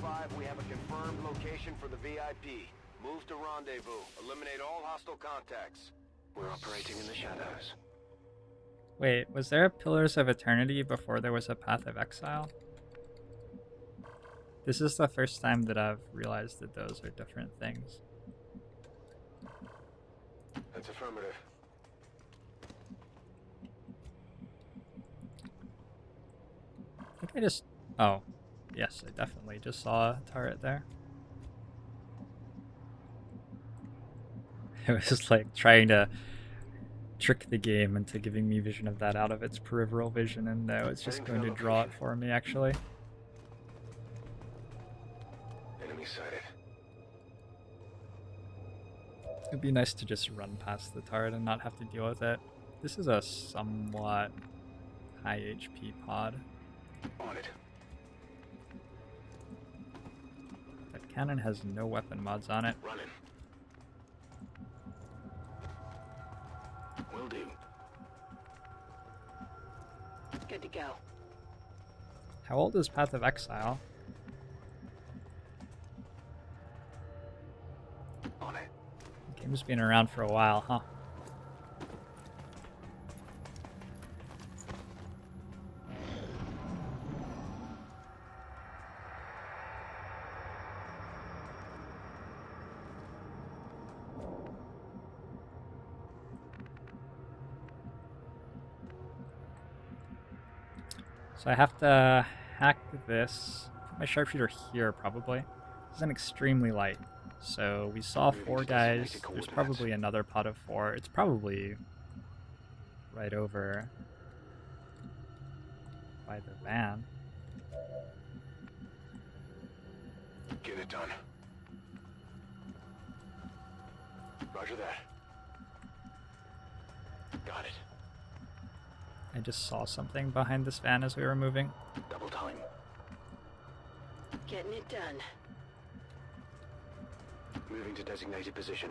5, we have a confirmed location for the VIP. Move to rendezvous. Eliminate all hostile contacts. We're operating in the shadows. Wait, was there a Pillars of Eternity before there was a Path of Exile? This is the first time that I've realized that those are different things. That's affirmative. I think I just... Oh, yes, I definitely just saw a turret there. It was like trying to trick the game into giving me vision of that out of its peripheral vision, and no, it's just going to draw it for me, actually. Enemy sighted. It'd be nice to just run past the turret and not have to deal with it. This is a somewhat high HP pod. On it. That cannon has no weapon mods on it. Running. Will do. Good to go. How old is Path of Exile? On it. The game's been around for a while, huh? So I have to hack this. Put my sharpshooter here, probably. This is an extremely light. So we saw 4 guys. There's probably another pot of 4. It's probably right over by the van. Get it done. Roger that. Got it. I just saw something behind this van as we were moving. Double time. Getting it done. Moving to designated position.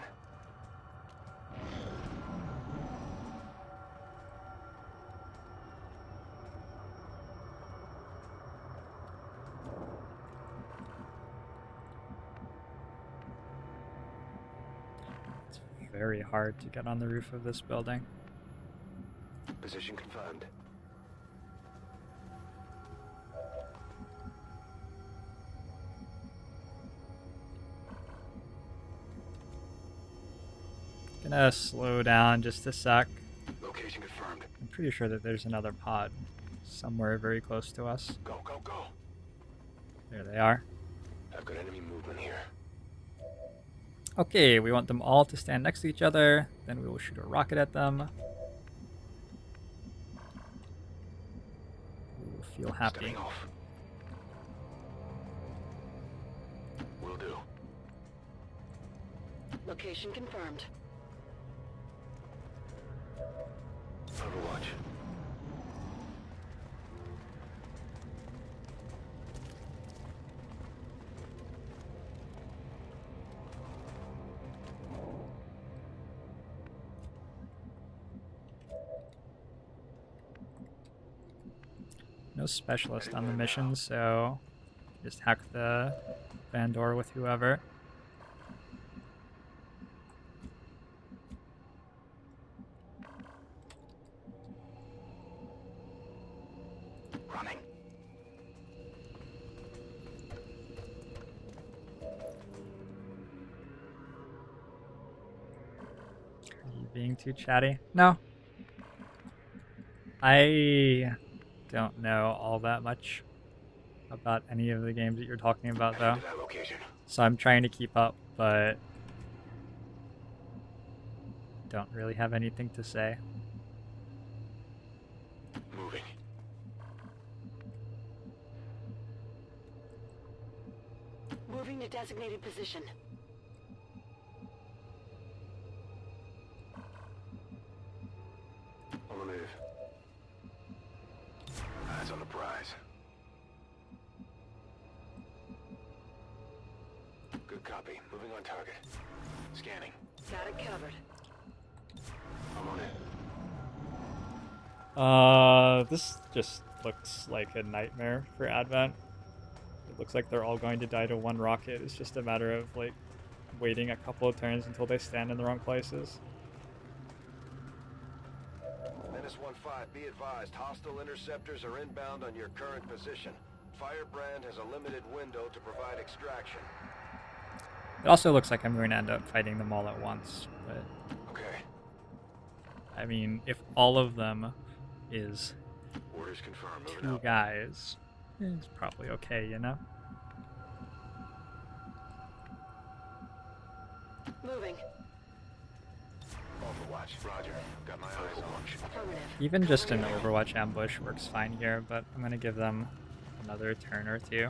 It's very hard to get on the roof of this building. Position confirmed. Gonna slow down just a sec. Location confirmed. I'm pretty sure that there's another pod somewhere very close to us. Go, go, go. There they are. I've got enemy movement here. Okay, we want them all to stand next to each other. Then we will shoot a rocket at them. We will feel happy. Stepping off. Will do. Location confirmed. Overwatch. No specialist on the mission, so just hack the van door with whoever. Running. Are you being too chatty? No. I don't know all that much about any of the games that you're talking about, though. To that location. So I'm trying to keep up, but don't really have anything to say. Moving. Moving to designated position. On the move. Eyes on the prize. Good copy. Moving on target. Scanning. Got it covered. I'm on it. This just looks like a nightmare for Advent. It looks like they're all going to die to one rocket. It's just a matter of like waiting a couple of turns until they stand in the wrong places. Menace 1-5, be advised, hostile interceptors are inbound on your current position. Firebrand has a limited window to provide extraction. It also looks like I'm going to end up fighting them all at once, but Okay. I mean, if all of them is Orders confirmed. Moving 2 out. guys, it's probably okay, you know? Moving. Overwatch. Roger. Got my eyes on. Affirmative. Even just an Overwatch ambush works fine here, but I'm going to give them another turn or two.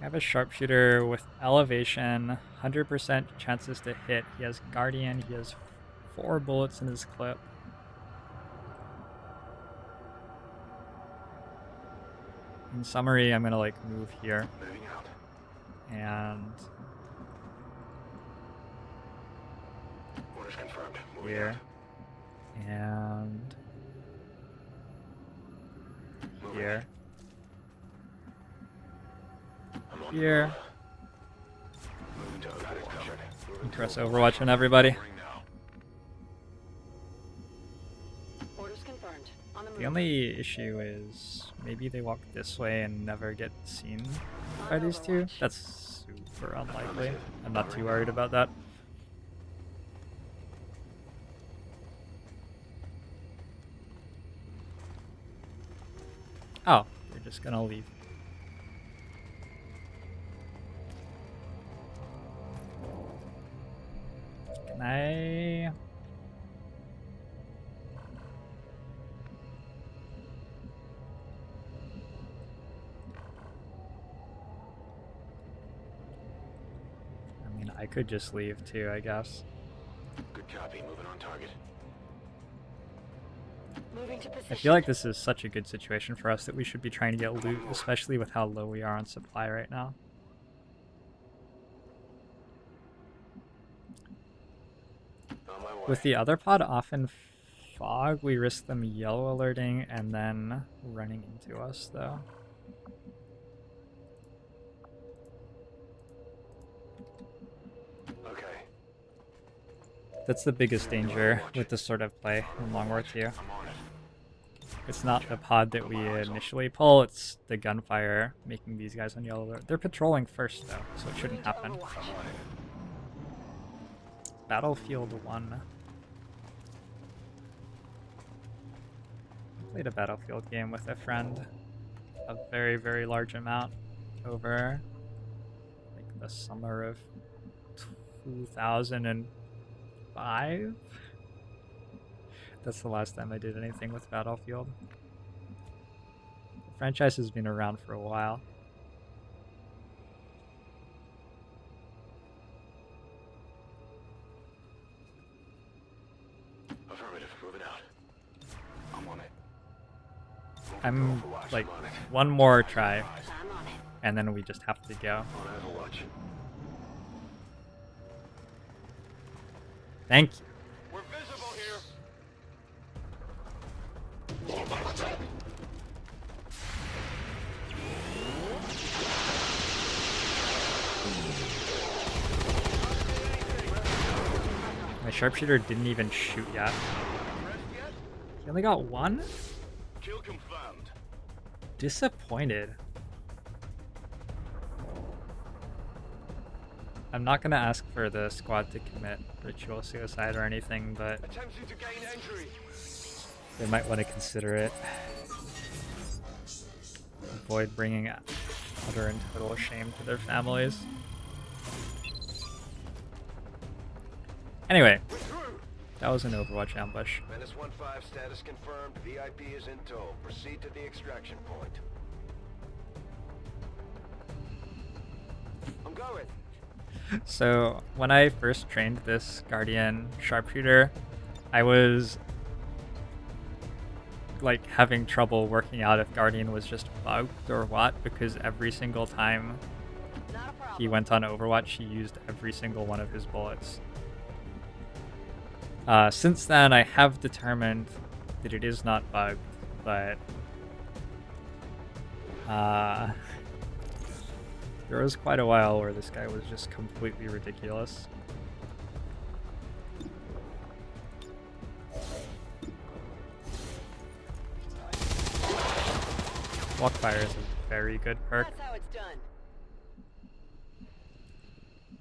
I have a sharpshooter with elevation, 100% chances to hit. He has Guardian, he has 4 bullets in his clip. In summary, I'm gonna like move here Moving out. and Orders confirmed. Moving here out. and Moving. here. I'm on Here. Moving to Overwatch. Moving to Press Overwatch on everybody. Ring now. Orders confirmed. On the move. The only issue is maybe they walk this way and never get seen by these two. That's super unlikely. I'm not too worried about that. Oh, they're just gonna leave. Can I... I mean, I could just leave too, I guess. Good copy. Moving on target. Moving to position. I feel like this is such a good situation for us that we should be trying to get loot, especially with how low we are on supply right now. On my way. With the other pod off in fog, we risk them yellow alerting and then running into us, though. Okay. That's the biggest danger with this sort of play in Long War 2. I'm on it. It's not the pod that we initially pull, it's the gunfire making these guys on yellow alert. They're patrolling first, though, so it shouldn't happen. I'm on it. Battlefield 1. I played a Battlefield game with a friend, a very, very large amount, over like the summer of 2005. That's the last time I did anything with Battlefield. The franchise has been around for a while. Affirmative. Moving out. I'm on it. I'm Overwatch, like I'm on it. one more try, I'm on it. and then we just have to go. On Overwatch. Thank you. We're visible here. My sharpshooter didn't even shoot yet. He only got 1? Kill confirmed. Disappointed. I'm not gonna ask for the squad to commit ritual suicide or anything, but Attempting to gain entry. they might want to consider it. Avoid bringing utter and total shame to their families. Anyway, that was an Overwatch ambush. Menace 1-5 status confirmed. VIP is in tow. Proceed to the extraction point. I'm going. So when I first trained this Guardian sharpshooter, I was like having trouble working out if Guardian was just bugged or what, because every single time Not a problem. he went on Overwatch, he used every single one of his bullets. Since then, I have determined that it is not bugged, but there was quite a while where this guy was just completely ridiculous. Walkfire is a very good perk. That's how it's done.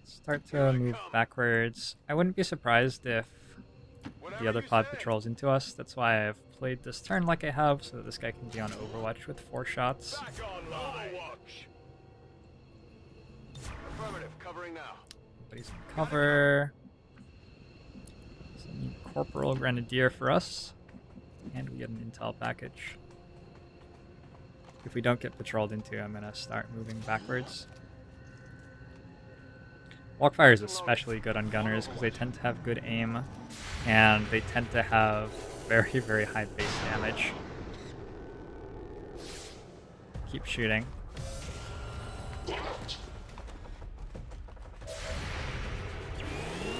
Start to move backwards. I wouldn't be surprised if the other pod patrols into us. That's why I've played this turn like I have, so that this guy can be on Overwatch with 4 shots. Back online. Overwatch. Affirmative, covering now. Everybody's in cover. Some Corporal Grenadier for us. And we get an intel package. If we don't get patrolled into, I'm going to start moving backwards. Walkfire is especially good on gunners because they tend to have good aim and they tend to have very, very high base damage. Keep shooting.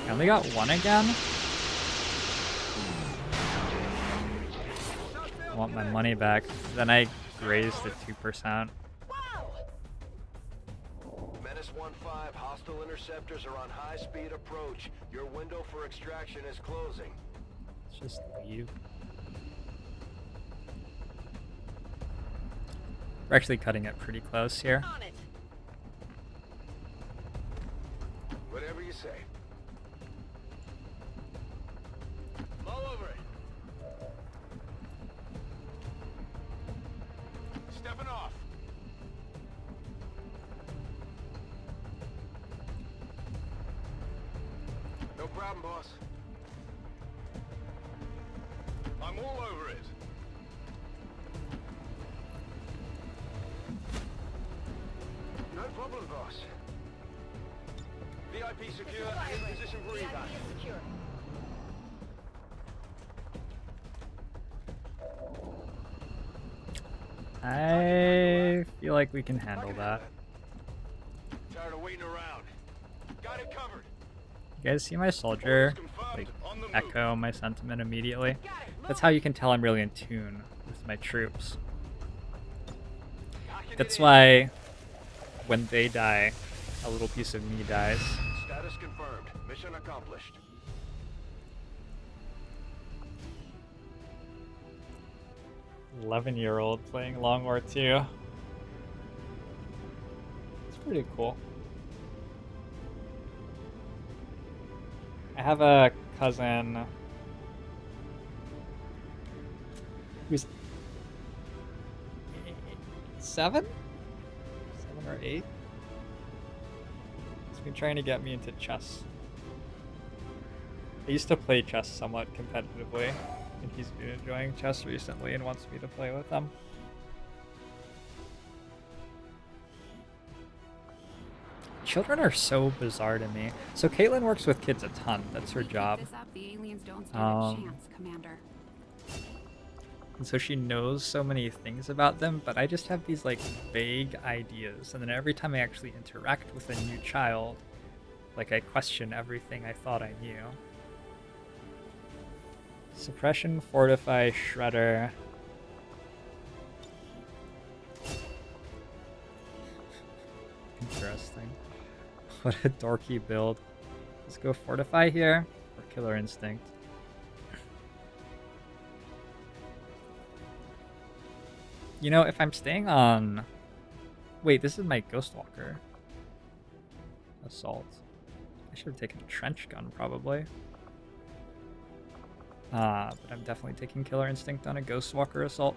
I only got 1 again. I want my money back. Then I grazed at 2%. Menace 1-5, hostile interceptors are on high-speed approach. Your window for extraction is closing. Let's just leave. We're actually cutting it pretty close here. On it. Whatever you say. Mull over it. Stepping off. No problem, boss. I'm all over it. No problem, boss. VIP secure, in position for VIP evac. is secure. I feel like we can handle that. Tired of waiting around. Got it covered. You guys see my soldier like echo my sentiment immediately? That's how you can tell I'm really in tune with my troops. That's why when they die, a little piece of me dies. Status confirmed. Mission accomplished. "11-year-old playing Long War 2. It's pretty cool. I have a cousin who's 7 or 8. He's been trying to get me into chess. I used to play chess somewhat competitively, and he's been enjoying chess recently and wants me to play with him. Children are so bizarre to me. So Caitlin works with kids a ton. That's her job. The aliens don't stand a chance, Commander. And so she knows so many things about them, but I just have these like vague ideas. And then every time I actually interact with a new child, like I question everything I thought I knew. Suppression, Fortify, Shredder. Interesting. What a dorky build. Let's go Fortify here, or Killer Instinct. You know, if I'm staying on... Wait, this is my Ghostwalker Assault. I should have taken a Trench Gun, probably. But I'm definitely taking Killer Instinct on a Ghostwalker Assault.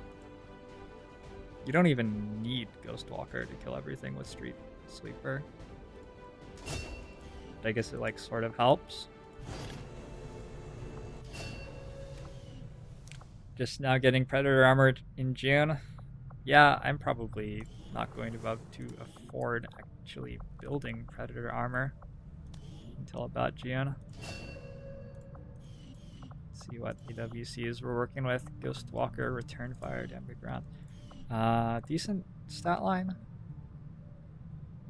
You don't even need Ghostwalker to kill everything with Street Sweeper. But I guess it, like, sort of helps. Just now getting Predator armor in June. Yeah, I'm probably not going to be able to afford actually building Predator armor until about June. Let's see what AWCs we're working with. Ghostwalker, Return Fire, Damage Ground. Decent stat line.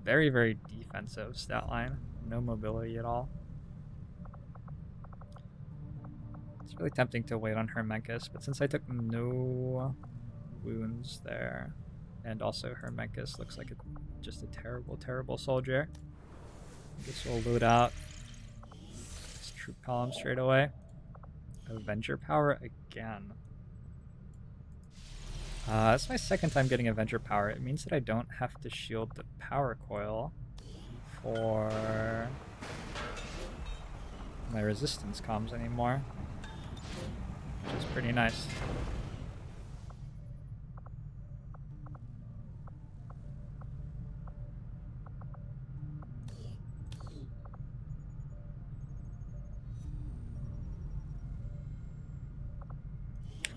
very, very defensive stat line. No mobility at all. It's really tempting to wait on Hermencus, but since I took no wounds there, and also Hermencus looks like just a terrible, terrible soldier, I guess we'll load out this troop column straight away. Avenger power again. That's my second time getting Avenger power. It means that I don't have to shield the power coil for my resistance comms anymore, which is pretty nice.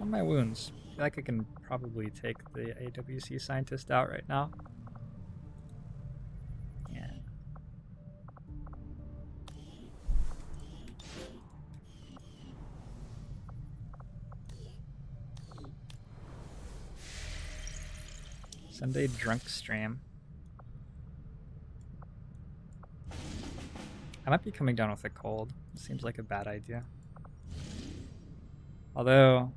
On my wounds. I feel like I can probably take the AWC scientist out right now. Yeah. Sunday drunk stream. I might be coming down with a cold. It seems like a bad idea. Although,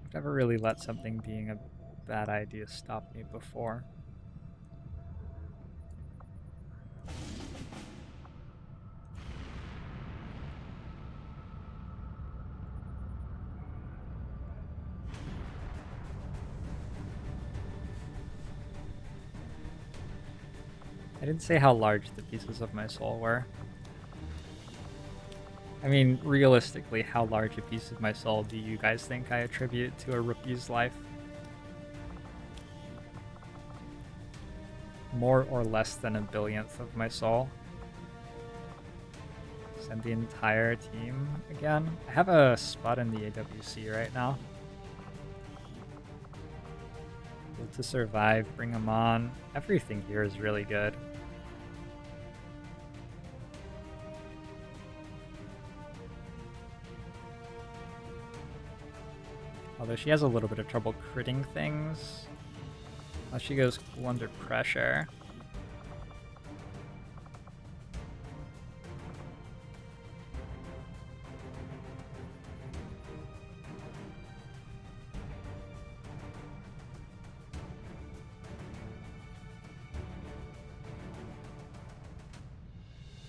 I've never really let something being a bad idea stop me before. I didn't say how large the pieces of my soul were. I mean, realistically, how large a piece of my soul do you guys think I attribute to a rookie's life? More or less than a billionth of my soul? Send the entire team again? I have a spot in the AWC right now. Will to survive, bring them on. Everything here is really good. Although she has a little bit of trouble critting things. Unless she goes cool under pressure.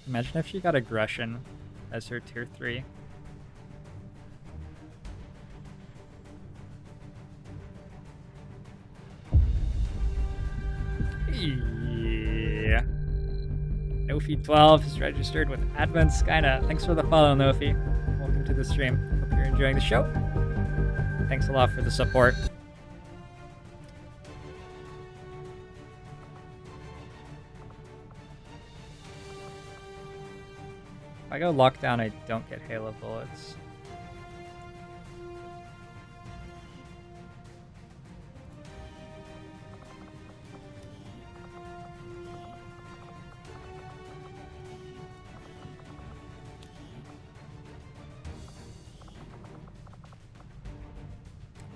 Imagine if she got aggression as her tier 3. Yeah. Nofi12 is registered with Advent Skynet. Thanks for the follow, Nofi. Welcome to the stream. Hope you're enjoying the show. Thanks a lot for the support. If I go lockdown, I don't get Halo bullets.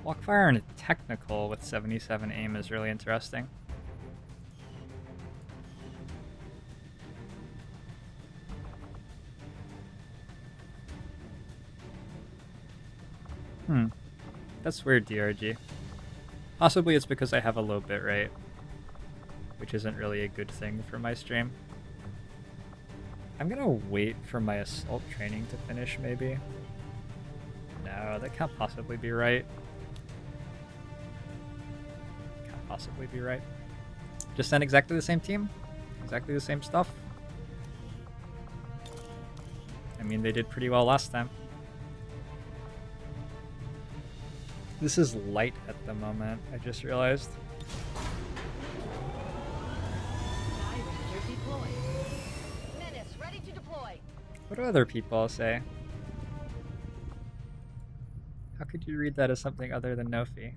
Walkfire and a technical with 77 aim is really interesting. That's weird, DRG. Possibly it's because I have a low bitrate, which isn't really a good thing for my stream. I'm gonna wait for my assault training to finish, maybe. No, that can't possibly be right. Can't possibly be right. Just send exactly the same team? Exactly the same stuff? I mean, they did pretty well last time. This is light at the moment, I just realized. Menace ready to deploy. What do other people say? How could you read that as something other than Nofi?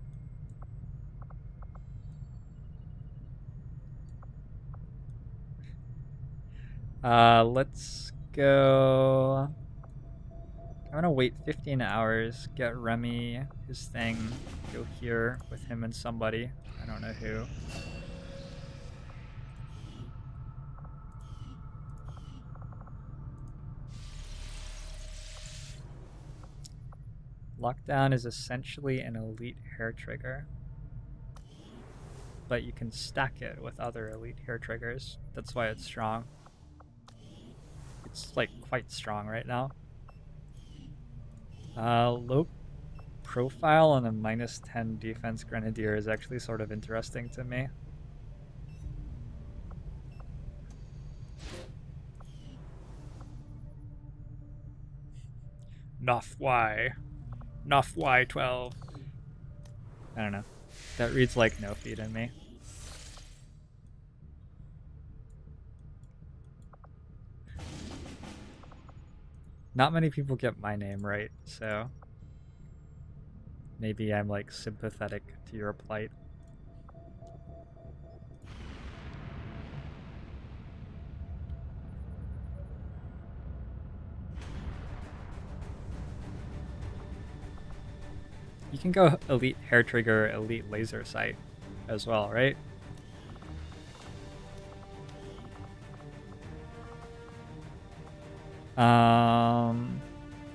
Let's go... I'm gonna wait 15 hours, get Remy his thing, go here with him and somebody. I don't know who. Lockdown is essentially an elite hair trigger, but you can stack it with other elite hair triggers. That's why it's strong. It's like quite strong right now. Low profile on a -10 defense grenadier is actually sort of interesting to me. Nuff Y. Nuff Y12. I don't know. That reads like no feed in me. Not many people get my name right, so maybe I'm like sympathetic to your plight. You can go elite hair trigger, elite laser sight as well, right?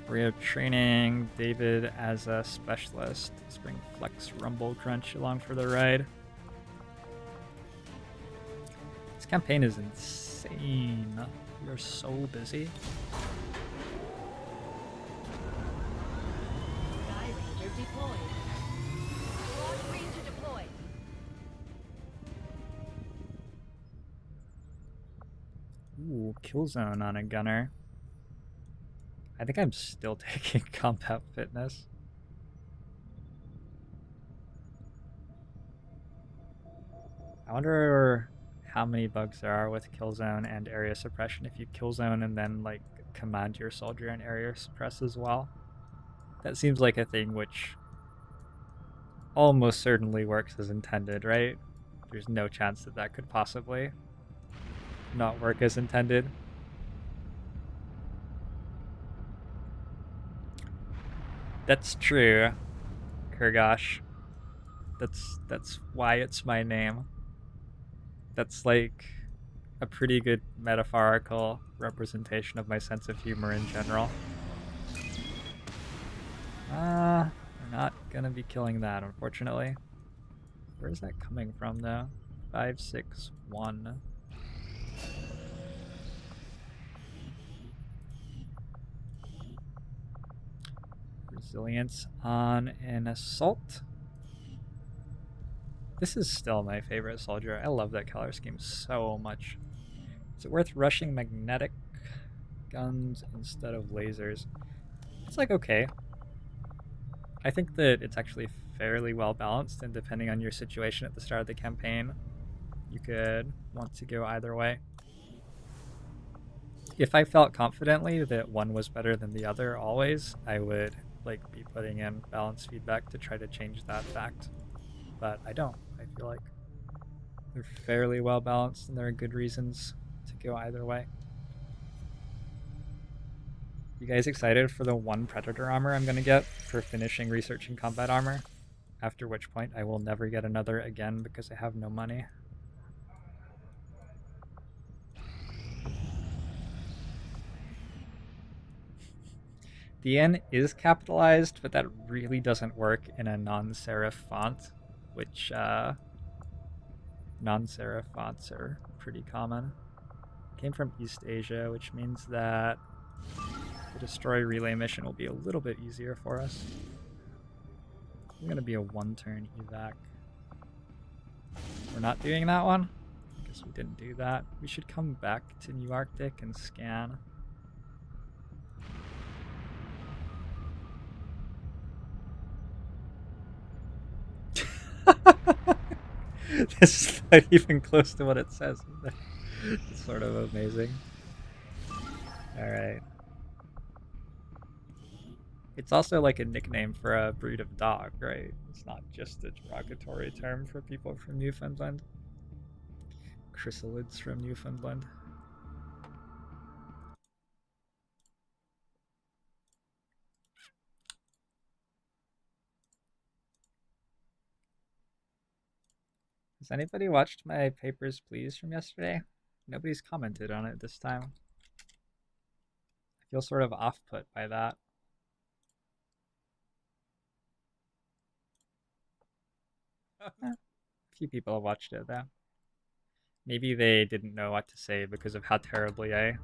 We have training David as a specialist. Spring Flex Rumble Crunch along for the ride. This campaign is insane. We are so busy. Sky Ranger deployed. Launch Ranger deployed. Ooh, kill zone on a gunner. I think I'm still taking combat fitness. I wonder how many bugs there are with kill zone and area suppression if you kill zone and then like command your soldier and area suppress as well. That seems like a thing which almost certainly works as intended, right? There's no chance that that could possibly not work as intended. That's true, Kurgosh. That's why it's my name. That's like a pretty good metaphorical representation of my sense of humor in general. We're not gonna be killing that, unfortunately. Where is that coming from, though? 561. Resilience on an assault. This is still my favorite soldier. I love that color scheme so much. Is it worth rushing magnetic guns instead of lasers? It's like okay. I think that it's actually fairly well balanced, and depending on your situation at the start of the campaign, you could want to go either way. If I felt confidently that one was better than the other always, I would like be putting in balance feedback to try to change that fact. But I don't. I feel like they're fairly well balanced and there are good reasons to go either way. You guys excited for the one Predator armor I'm going to get for finishing researching combat armor? After which point I will never get another again because I have no money. The N is capitalized, but that really doesn't work in a non-serif font, which non-serif fonts are pretty common. Came from East Asia, which means that the destroy relay mission will be a little bit easier for us. It's going to be a one-turn evac. We're not doing that one? I guess we didn't do that. We should come back to New Arctic and scan. This is not even close to what it says. It's sort of amazing. Alright. It's also like a nickname for a breed of dog, right? It's not just a derogatory term for people from Newfoundland. Chrysalids from Newfoundland. Has anybody watched my Papers, Please from yesterday? Nobody's commented on it this time. I feel sort of off-put by that. A few people have watched it though. Maybe they didn't know what to say because of how terribly I